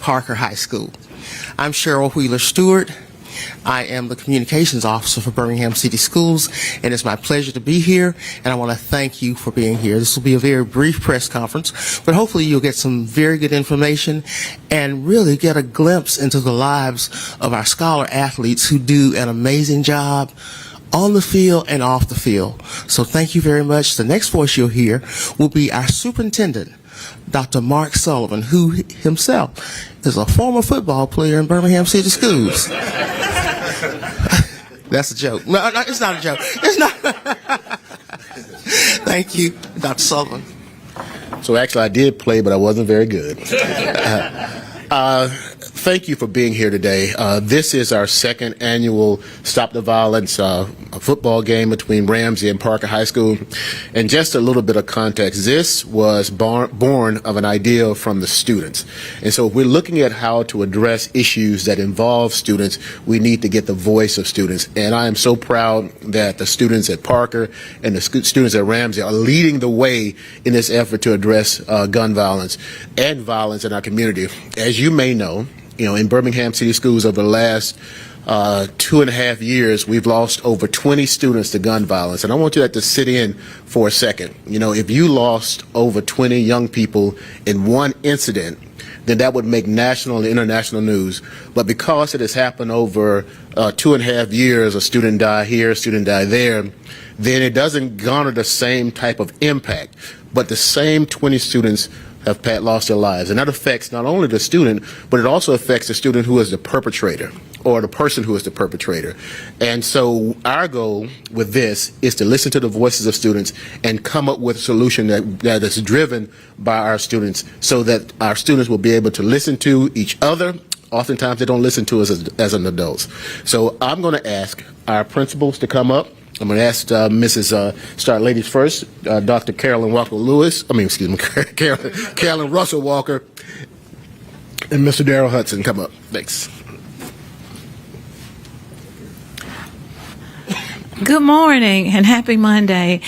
Parker High School. I'm Cheryl Wheeler-Stewart. I am the Communications Officer for Birmingham City Schools, and it's my pleasure to be here, and I want to thank you for being here. This will be a very brief press conference, but hopefully you'll get some very good information and really get a glimpse into the lives of our scholar athletes who do an amazing job on the field and off the field. So thank you very much. The next voice you'll hear will be our superintendent, Dr. Mark Sullivan, who himself is a former football player in Birmingham City Schools. That's a joke. No, it's not a joke. It's not. Thank you, Dr. Sullivan. So actually I did play, but I wasn't very good. Thank you for being here today. This is our second annual Stop the Violence football game between Ramsay and Parker High School. And just a little bit of context, this was born of an idea from the students. And so if we're looking at how to address issues that involve students, we need to get the voice of students. And I am so proud that the students at Parker and the students at Ramsay are leading the way in this effort to address gun violence and violence in our community. As you may know, in Birmingham City Schools over the last 2.5 years, we've lost over 20 students to gun violence. And I want you to sit in for a second. If you lost over 20 young people in one incident, then that would make national and international news. But because it has happened over 2.5 years, a student died here, a student died there, then it doesn't garner the same type of impact. But the same 20 students have lost their lives. And that affects not only the student, but it also affects the student who is the perpetrator or the person who is the perpetrator. And so our goal with this is to listen to the voices of students and come up with a solution that is driven by our students so that our students will be able to listen to each other. Oftentimes they don't listen to us as an adults. So I'm going to ask our principals to come up. I'm going to ask start ladies first, Dr. Carolyn Walker-Lewis, Carolyn Russell Walker, and Mr. Darrell Hudson come up. Thanks. Good morning and happy Monday.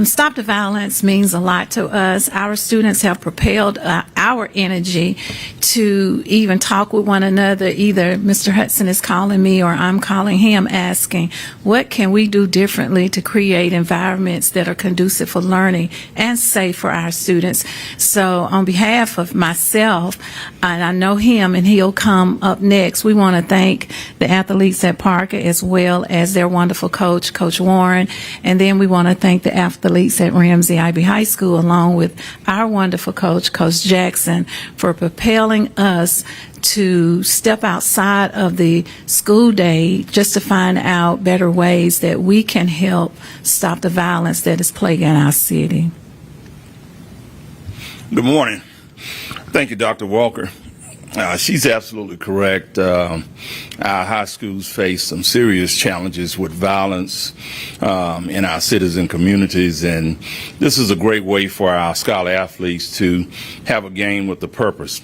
Stop the Violence means a lot to us. Our students have propelled our energy to even talk with one another. Either Mr. Hudson is calling me or I'm calling him asking, what can we do differently to create environments that are conducive for learning and safe for our students? So on behalf of myself, and I know him and he'll come up next, we want to thank the athletes at Parker as well as their wonderful coach, Coach Warren, and then we want to thank the athletes at Ramsay IB High School, along with our wonderful coach, Coach Jackson, for propelling us to step outside of the school day just to find out better ways that we can help stop the violence that is plaguing our city. Good morning. Thank you, Dr. Walker. She's absolutely correct. Our high schools face some serious challenges with violence in our cities and communities, and this is a great way for our scholar athletes to have a game with a purpose.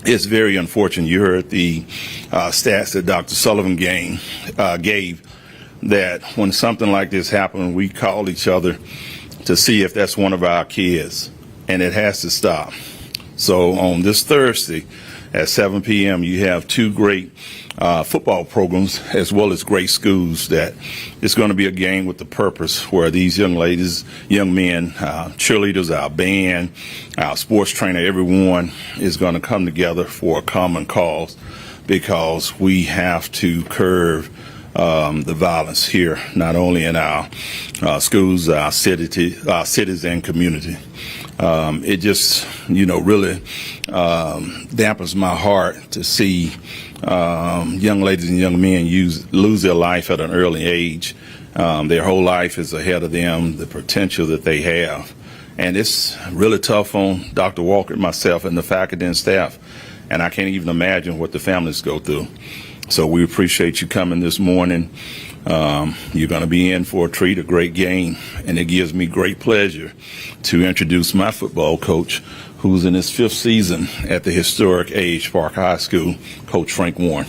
It's very unfortunate. You heard the stats that Dr. Sullivan gave, that when something like this happened, we call each other to see if that's one of our kids, and it has to stop. So on this Thursday, at 7 p.m., you have two great football programs as well as great schools that it's going to be a game with the purpose where these young ladies, young men, cheerleaders, our band, our sports trainer, everyone is going to come together for a common cause because we have to curb the violence here, not only in our schools, our cities and community. It just, really dampens my heart to see young ladies and young men lose their life at an early age. Their whole life is ahead of them, the potential that they have. And it's really tough on Dr. Walker and myself and the faculty and staff. And I can't even imagine what the families go through. So we appreciate you coming this morning. You're going to be in for a treat, a great game, and it gives me great pleasure to introduce my football coach, who's in his 5th season at the historic age Parker High School, Coach Frank Warren.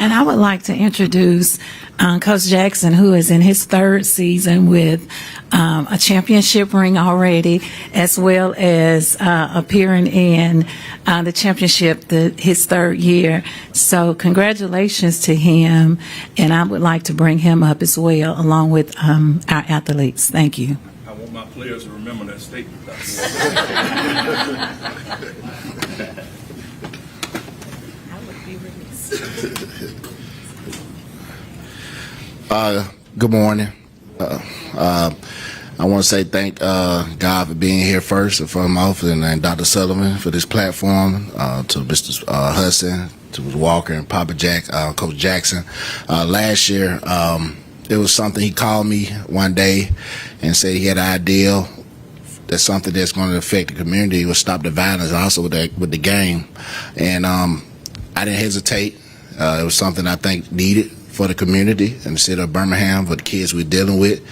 And I would like to introduce Coach Jackson, who is in his third season with a championship ring already, as well as appearing in the championship his third year. So congratulations to him, and I would like to bring him up as well, along with our athletes. Thank you. I want my players to remember that statement. Good morning. I want to say thank God for being here first and foremost, and Dr. Sullivan for this platform, to Mr. Hudson, to Mr. Walker, and Papa Jack, Coach Jackson. Last year, there was something he called me one day and said he had an idea that's something that's going to affect the community. It would stop the violence also with the game. And I didn't hesitate. It was something I think needed for the community and the city of Birmingham, for the kids we're dealing with.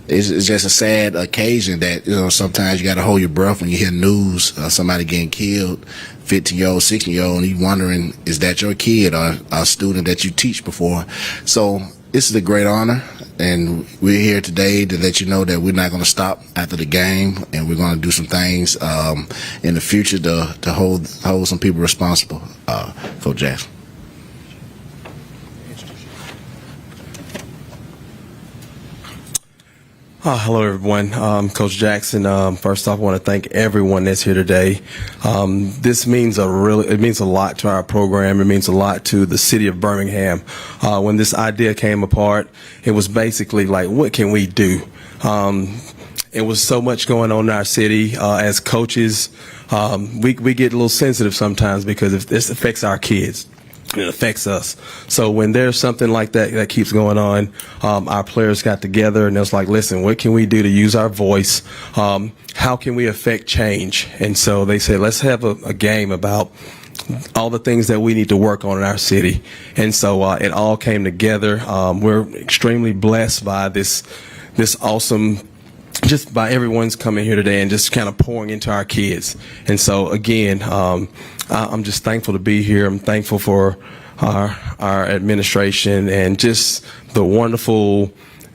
It's just a sad occasion that, sometimes you got to hold your breath when you hear news of somebody getting killed, 15-year-old, 16-year-old, and you wondering, is that your kid or a student that you teach before? So this is a great honor, and we're here today to let you know that we're not going to stop after the game, and we're going to do some things in the future to hold some people responsible for Jackson. Hello, everyone. Coach Jackson. First off, I want to thank everyone that's here today. This means it means a lot to our program. It means a lot to the city of Birmingham. When this idea came apart, it was basically like, what can we do? It was so much going on in our city. As coaches, we get a little sensitive sometimes because if this affects our kids. It affects us. So when there's something like that keeps going on, our players got together and it was like, listen, what can we do to use our voice? How can we affect change? And so they said, let's have a game about all the things that we need to work on in our city. And so it all came together. We're extremely blessed by this awesome, just by everyone's coming here today and just kind of pouring into our kids. And so again, I'm just thankful to be here. I'm thankful for our administration and just the wonderful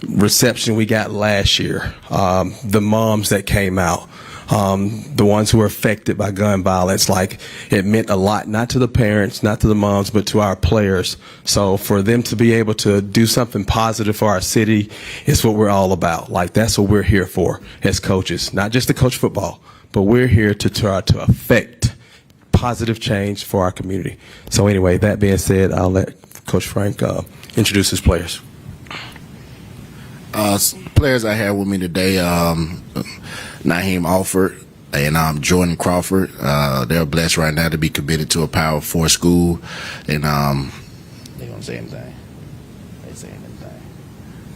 reception we got last year. The moms that came out, the ones who were affected by gun violence, like it meant a lot, not to the parents, not to the moms, but to our players. So for them to be able to do something positive for our city is what we're all about. Like that's what we're here for as coaches, not just to coach football, but we're here to try to affect positive change for our community. So anyway, that being said, I'll let Coach Frank introduce his players. Players I have with me today, Naheem Alford and Jordan Crawford. They're blessed right now to be committed to a Power 4 school, and they don't say anything. They say anything.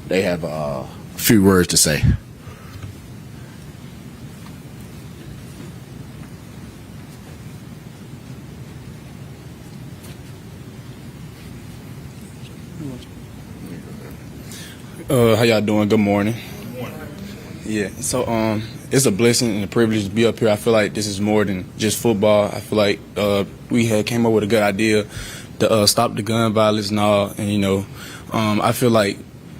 They have a few words to say. How y'all doing? Good morning. Yeah, so it's a blessing and a privilege to be up here. I feel like this is more than just football. I feel like we had came up with a good idea to stop the gun violence and all, and I feel like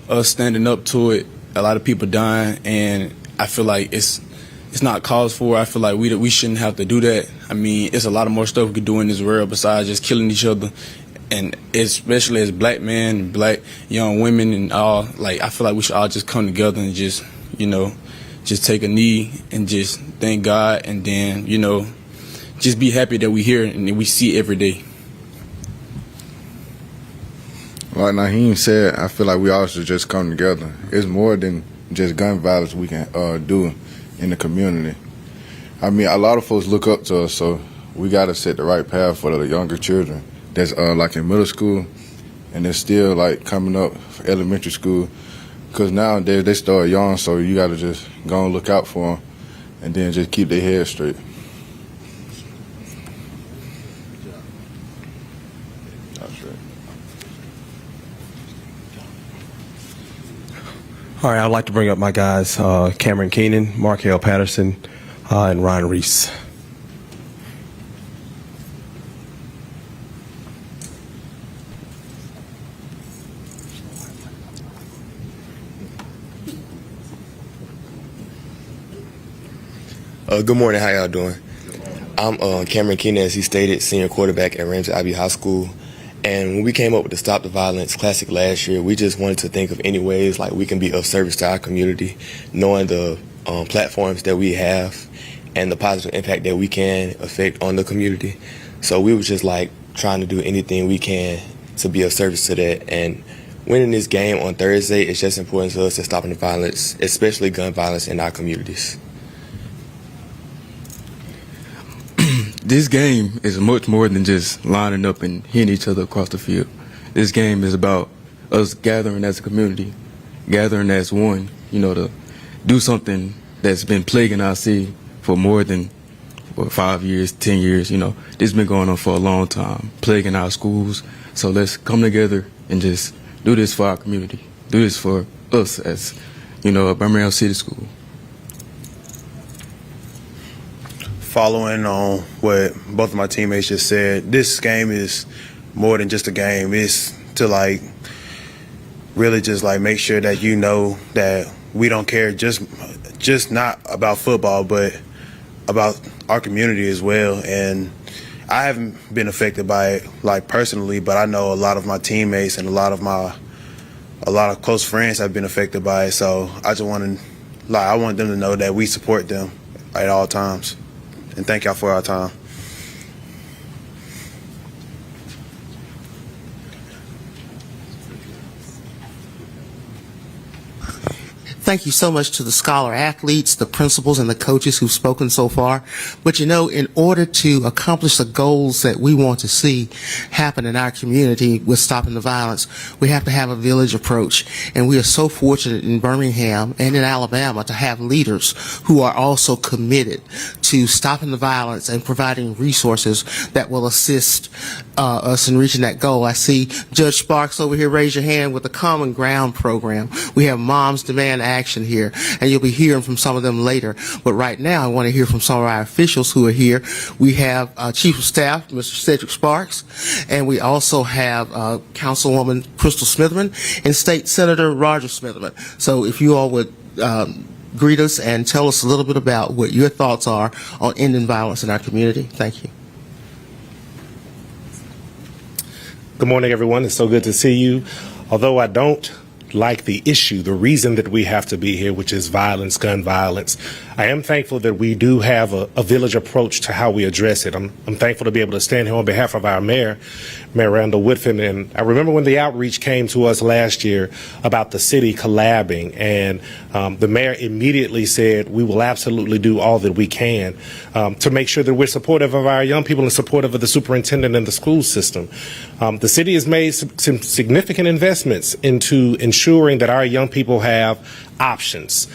us standing up to it, a lot of people dying, and I feel like it's not cause for. I feel like we shouldn't have to do that. I mean, it's a lot of more stuff we could do in this world besides just killing each other. And especially as black men, black young women, and all, like I feel like we should all just come together and just take a knee and just thank God, and then just be happy that we're here and we see it every day. Like Naheem said, I feel like we all should just come together. It's more than just gun violence we can do in the community. I mean, a lot of folks look up to us, so we got to set the right path for the younger children that's like in middle school and they're still like coming up for elementary school, because nowadays they start young, so you got to just go and look out for them and then just keep their head straight. All right, I'd like to bring up my guys, Cameron Keenan, Markel Patterson, and Ryan Reese. Good morning. How y'all doing? I'm Cameron Keenan, as he stated, senior quarterback at Ramsay IB High School. And when we came up with the Stop the Violence Classic last year, we just wanted to think of any ways like we can be of service to our community, knowing the platforms that we have and the positive impact that we can affect on the community. So we were just like trying to do anything we can to be of service to that. And winning this game on Thursday is just important to us to stopping the violence, especially gun violence in our communities. This game is much more than just lining up and hitting each other across the field. This game is about us gathering as a community, gathering as one, to do something that's been plaguing our city for more than 5 years, 10 years. This has been going on for a long time, plaguing our schools. So let's come together and just do this for our community, do this for us as, a Birmingham City School. Following on what both of my teammates just said, this game is more than just a game. It's to really just make sure that you know that we don't care just not about football, but about our community as well. And I haven't been affected by it personally, but I know a lot of my teammates and a lot of close friends have been affected by it. So I just I want them to know that we support them at all times. And thank y'all for our time. Thank you so much to the scholar athletes, the principals, and the coaches who've spoken so far. But in order to accomplish the goals that we want to see happen in our community with stopping the violence, we have to have a village approach. And we are so fortunate in Birmingham and in Alabama to have leaders who are also committed to stopping the violence and providing resources that will assist us in reaching that goal. I see Judge Sparks over here. Raise your hand with the Common Ground program. We have Moms Demand Action here, and you'll be hearing from some of them later. But right now, I want to hear from some of our officials who are here. We have Chief of Staff, Mr. Cedric Sparks, and we also have Councilwoman Crystal Smitherman and State Senator Roger Smitherman. So if you all would greet us and tell us a little bit about what your thoughts are on ending violence in our community. Thank you. Good morning, everyone. It's so good to see you. Although I don't like the issue, the reason that we have to be here, which is violence, gun violence, I am thankful that we do have a village approach to how we address it. I'm thankful to be able to stand here on behalf of our mayor, Mayor Randall Whitford. And I remember when the outreach came to us last year about the city collabing, and the mayor immediately said, we will absolutely do all that we can to make sure that we're supportive of our young people and supportive of the superintendent and the school system. The city has made some significant investments into ensuring that our young people have options.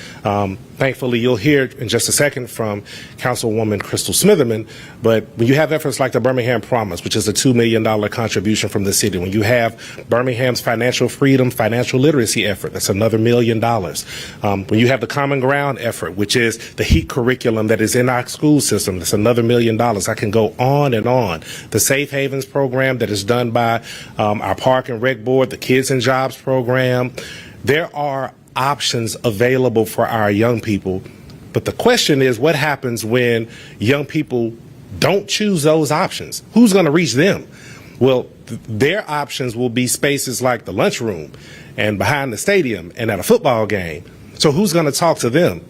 Thankfully, you'll hear in just a second from Councilwoman Crystal Smitherman, but when you have efforts like the Birmingham Promise, which is a $2 million contribution from the city, when you have Birmingham's financial freedom, financial literacy effort, that's another $1 million. When you have the Common Ground effort, which is the HEAT curriculum that is in our school system, that's another $1 million. I can go on and on. The Safe Havens program that is done by our Park and Rec Board, the Kids and Jobs program. There are options available for our young people. But the question is, what happens when young people don't choose those options? Who's going to reach them? Well, their options will be spaces like the lunchroom and behind the stadium and at a football game. So who's going to talk to them?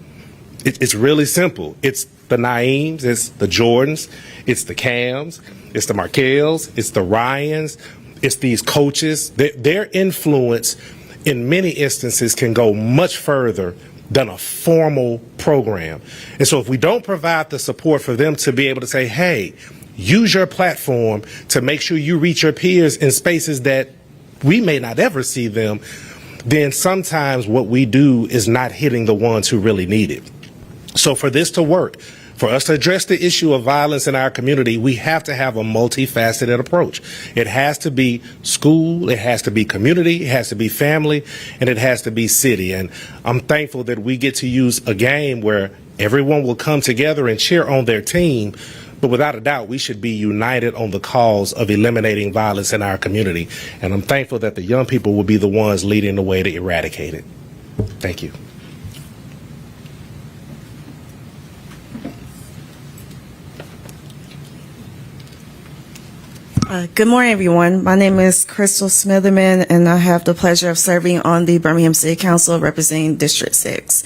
It's really simple. It's the Naeems, it's the Jordans, it's the Cams, it's the Markells, it's the Ryans, it's these coaches. Their influence in many instances can go much further than a formal program. And so if we don't provide the support for them to be able to say, hey, use your platform to make sure you reach your peers in spaces that we may not ever see them, then sometimes what we do is not hitting the ones who really need it. So for this to work, for us to address the issue of violence in our community, we have to have a multifaceted approach. It has to be school, it has to be community, it has to be family, and it has to be city. And I'm thankful that we get to use a game where everyone will come together and cheer on their team. But without a doubt, we should be united on the cause of eliminating violence in our community. And I'm thankful that the young people will be the ones leading the way to eradicate it. Thank you. Good morning, everyone. My name is Crystal Smitherman, and I have the pleasure of serving on the Birmingham City Council representing District 6.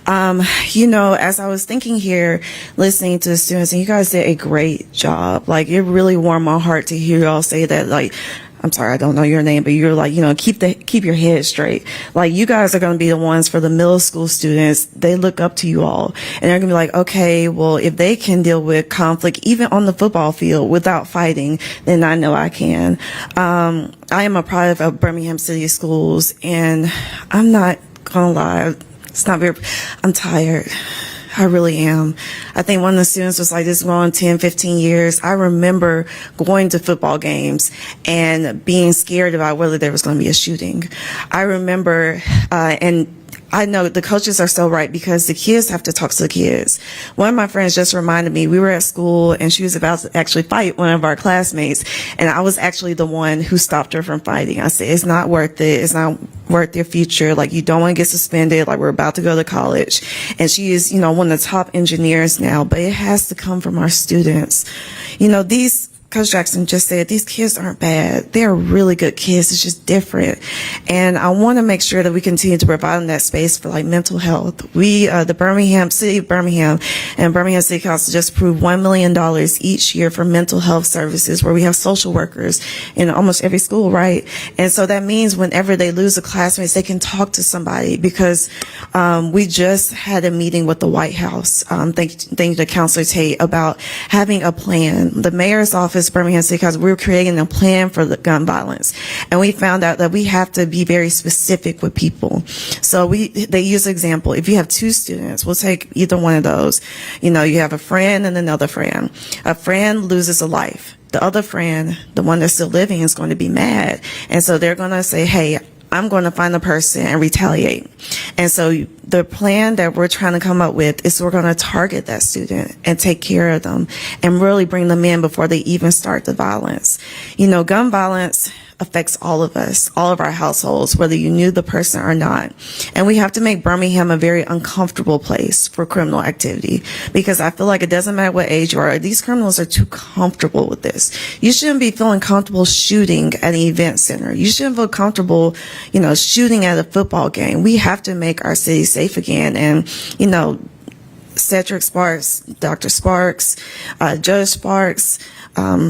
As I was thinking here, listening to the students, and you guys did a great job. Like, it really warmed my heart to hear y'all say that, like, I'm sorry, I don't know your name, but you're like, keep your head straight. Like, you guys are going to be the ones for the middle school students. They look up to you all, and they're going to be like, okay, well, if they can deal with conflict, even on the football field without fighting, then I know I can. I am a product of Birmingham City Schools, and I'm not going to lie. I'm tired. I really am. I think one of the students was like, this is going 10, 15 years. I remember going to football games and being scared about whether there was going to be a shooting. I remember, and I know the coaches are so right, because the kids have to talk to the kids. One of my friends just reminded me, we were at school and she was about to actually fight one of our classmates, and I was actually the one who stopped her from fighting. I said, it's not worth it. It's not worth your future. Like, you don't want to get suspended. Like, we're about to go to college. And she is, one of the top engineers now, but it has to come from our students. Coach Jackson just said, these kids aren't bad. They're really good kids. It's just different. And I want to make sure that we continue to provide them that space for, like, mental health. We, the City of Birmingham and Birmingham City Council just approved $1 million each year for mental health services, where we have social workers in almost every school, right? And so that means whenever they lose a classmate, they can talk to somebody, because we just had a meeting with the White House, thank you to Councilor Tate, about having a plan. The mayor's office, Birmingham City Council, we were creating a plan for the gun violence, and we found out that we have to be very specific with people. So they use an example. If you have two students, we'll take either one of those. You have a friend and another friend. A friend loses a life. The other friend, the one that's still living, is going to be mad, and so they're going to say, hey, I'm going to find the person and retaliate. And so the plan that we're trying to come up with is we're going to target that student and take care of them and really bring them in before they even start the violence. Gun violence affects all of us, all of our households, whether you knew the person or not. And we have to make Birmingham a very uncomfortable place for criminal activity, because I feel like it doesn't matter what age you are. These criminals are too comfortable with this. You shouldn't be feeling comfortable shooting at an event center. You shouldn't feel comfortable, shooting at a football game. We have to make our city safe again. And, Cedric Sparks, Dr. Sparks, Judge Sparks,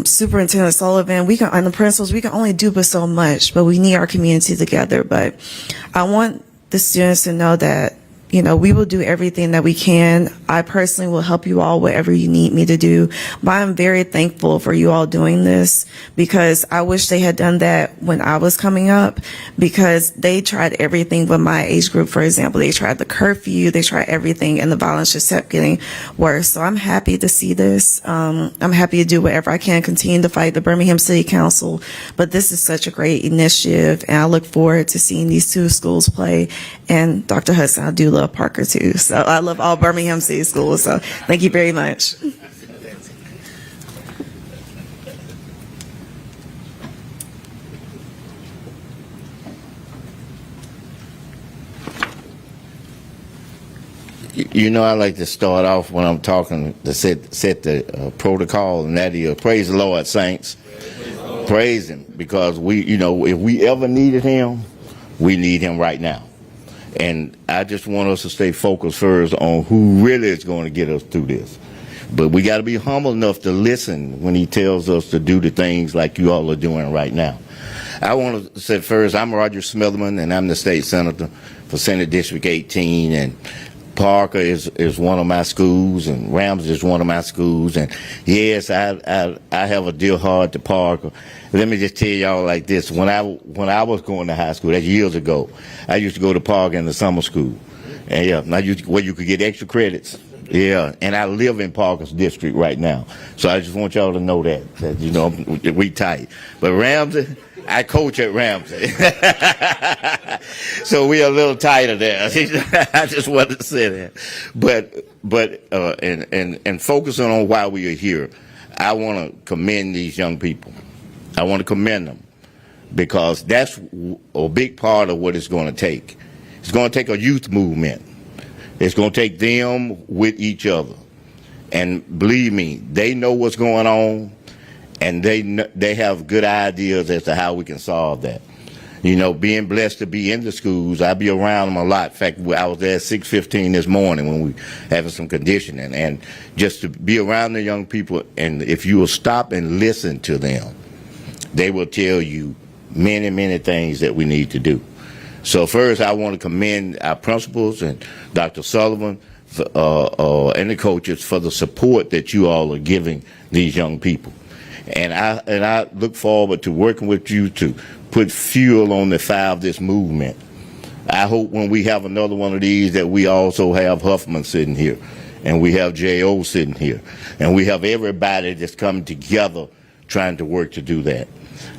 Superintendent Sullivan, and the principals, we can only do but so much, but we need our community together. But I want the students to know that, we will do everything that we can. I personally will help you all whatever you need me to do. But I'm very thankful for you all doing this, because I wish they had done that when I was coming up, because they tried everything with my age group. For example, they tried the curfew, they tried everything, and the violence just kept getting worse. So I'm happy to see this. I'm happy to do whatever I can, continue to fight the Birmingham City Council. But this is such a great initiative, and I look forward to seeing these two schools play. And Dr. Hudson, I do love Parker too. So I love all Birmingham City schools. So thank you very much. I like to start off when I'm talking to set the protocol, and that is, praise the Lord, saints. Praise Him, because if we ever needed Him, we need Him right now. And I just want us to stay focused first on who really is going to get us through this. But we got to be humble enough to listen when He tells us to do the things like you all are doing right now. I want to say first, I'm Roger Smitherman, and I'm the state senator for Senate District 18, and Parker is one of my schools, and Ramsay is one of my schools, and yes, I have a dear heart to Parker. Let me just tell y'all like this: when I was going to high school, that's years ago, I used to go to Parker in the summer school, and where you could get extra credits. Yeah, and I live in Parker's district right now, so I just want y'all to know that we tight. But Ramsay, I coach at Ramsay, so we are a little tighter there. I just wanted to say that. But focusing on why we are here, I want to commend these young people. I want to commend them, because that's a big part of what it's going to take. It's going to take a youth movement. It's going to take them with each other. And believe me, they know what's going on, and they have good ideas as to how we can solve that. You know, being blessed to be in the schools, I be around them a lot. In fact, I was there at 6:15 this morning when we having some conditioning, and just to be around the young people, and if you will stop and listen to them, they will tell you many, many things that we need to do. So first, I want to commend our principals and Dr. Sullivan and the coaches for the support that you all are giving these young people. And I look forward to working with you to put fuel on the fire of this movement. I hope when we have another one of these that we also have Huffman sitting here, and we have J.O. sitting here, and we have everybody that's coming together trying to work to do that.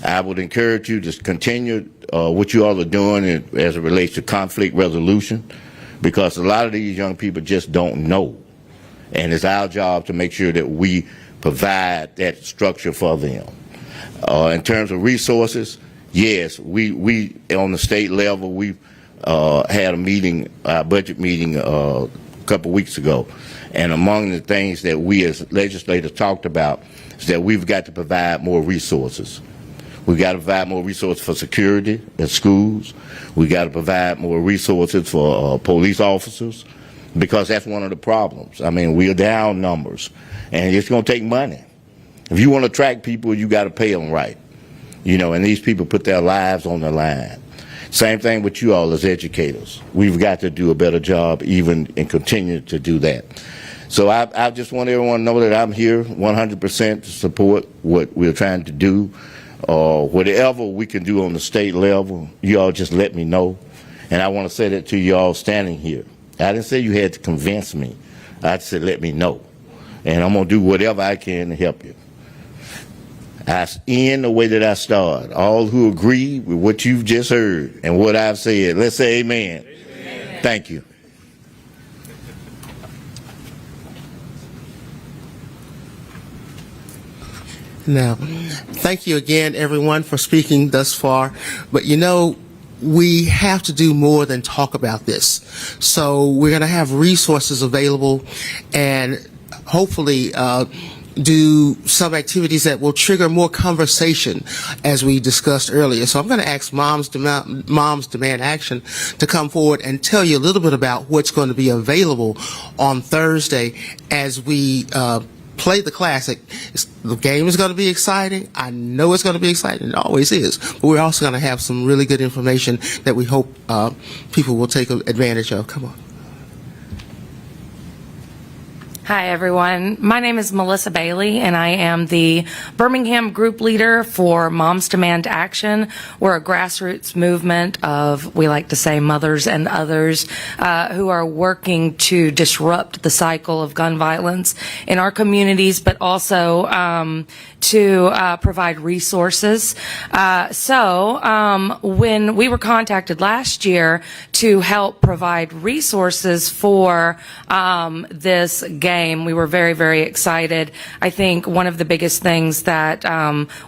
I would encourage you to continue what you all are doing as it relates to conflict resolution, because a lot of these young people just don't know. And it's our job to make sure that we provide that structure for them. In terms of resources, yes, we on the state level, we had a meeting, our budget meeting a couple weeks ago. And among the things that we as legislators talked about is that we've got to provide more resources. We've got to provide more resources for security at schools. We've got to provide more resources for police officers, because that's one of the problems. I mean, we're down numbers, and it's going to take money. If you want to attract people, you got to pay them right. You know, and these people put their lives on the line. Same thing with you all as educators. We've got to do a better job even and continue to do that. So I just want everyone to know that I'm here 100% to support what we're trying to do. Whatever we can do on the state level, you all just let me know. And I want to say that to you all standing here. I didn't say you had to convince me. I said let me know. And I'm going to do whatever I can to help you. I end the way that I start. All who agree with what you've just heard and what I've said, let's say amen. Amen. Thank you. Now, thank you again, everyone, for speaking thus far. But you know, we have to do more than talk about this. So we're going to have resources available, and hopefully do some activities that will trigger more conversation, as we discussed earlier. So I'm going to ask Moms Demand Action to come forward and tell you a little bit about what's going to be available on Thursday as we play the Classic. The game is going to be exciting. I know it's going to be exciting. It always is. But we're also going to have some really good information that we hope people will take advantage of. Come on. Hi, everyone. My name is Melissa Bailey, and I am the Birmingham group leader for Moms Demand Action. We're a grassroots movement of, we like to say, mothers and others who are working to disrupt the cycle of gun violence in our communities, but also to provide resources. So when we were contacted last year to help provide resources for this game, we were very, very excited. I think one of the biggest things that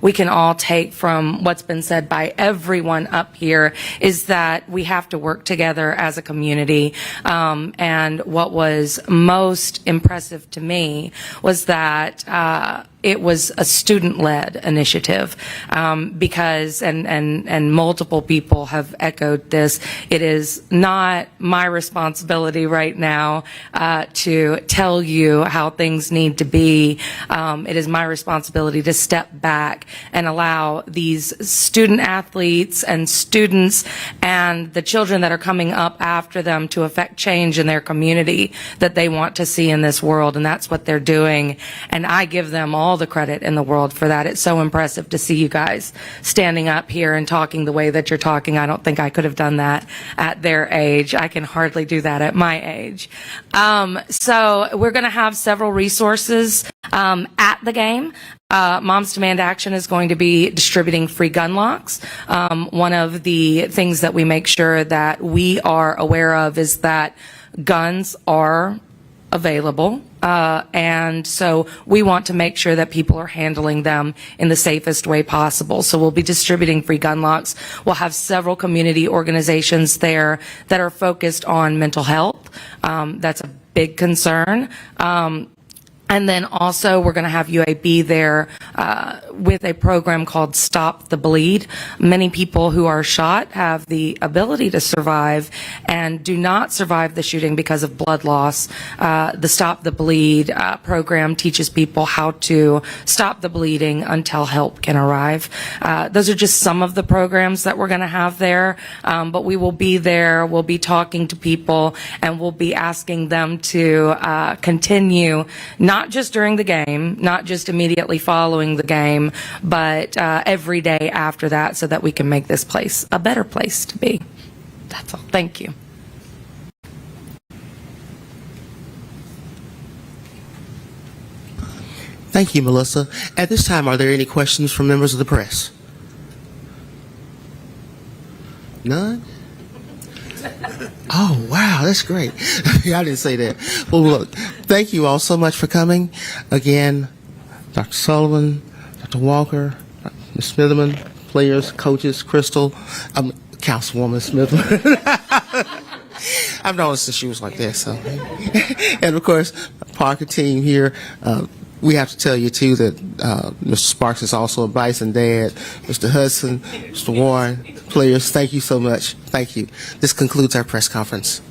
we can all take from what's been said by everyone up here is that we have to work together as a community. And what was most impressive to me was that it was a student-led initiative, because, and multiple people have echoed this, it is not my responsibility right now to tell you how things need to be. It is my responsibility to step back and allow these student athletes and students and the children that are coming up after them to affect change in their community that they want to see in this world, and that's what they're doing. And I give them all the credit in the world for that. It's so impressive to see you guys standing up here and talking the way that you're talking. I don't think I could have done that at their age. I can hardly do that at my age. So we're going to have several resources at the game. Moms Demand Action is going to be distributing free gun locks. One of the things that we make sure that we are aware of is that guns are available, and so we want to make sure that people are handling them in the safest way possible. So we'll be distributing free gun locks. We'll have several community organizations there that are focused on mental health. That's a big concern. And then also we're going to have UAB there with a program called Stop the Bleed. Many people who are shot have the ability to survive and do not survive the shooting because of blood loss. The Stop the Bleed program teaches people how to stop the bleeding until help can arrive. Those are just some of the programs that we're going to have there, but we will be there, we'll be talking to people, and we'll be asking them to continue, not just during the game, not just immediately following the game, but every day after that, so that we can make this place a better place to be. That's all. Thank you. Thank you, Melissa. At this time, are there any questions from members of the press? None? Oh, wow, that's great. I didn't say that. Well, look, thank you all so much for coming. Again, Dr. Sullivan, Dr. Walker, Ms. Smitherman, players, coaches, Crystal, Councilwoman Smitherman. I've known her since she was like that, so. And of course, Parker team here. We have to tell you, too, that Mr. Sparks is also a Bison dad. Mr. Hudson, Mr. Warren, players, thank you so much. Thank you. This concludes our press conference.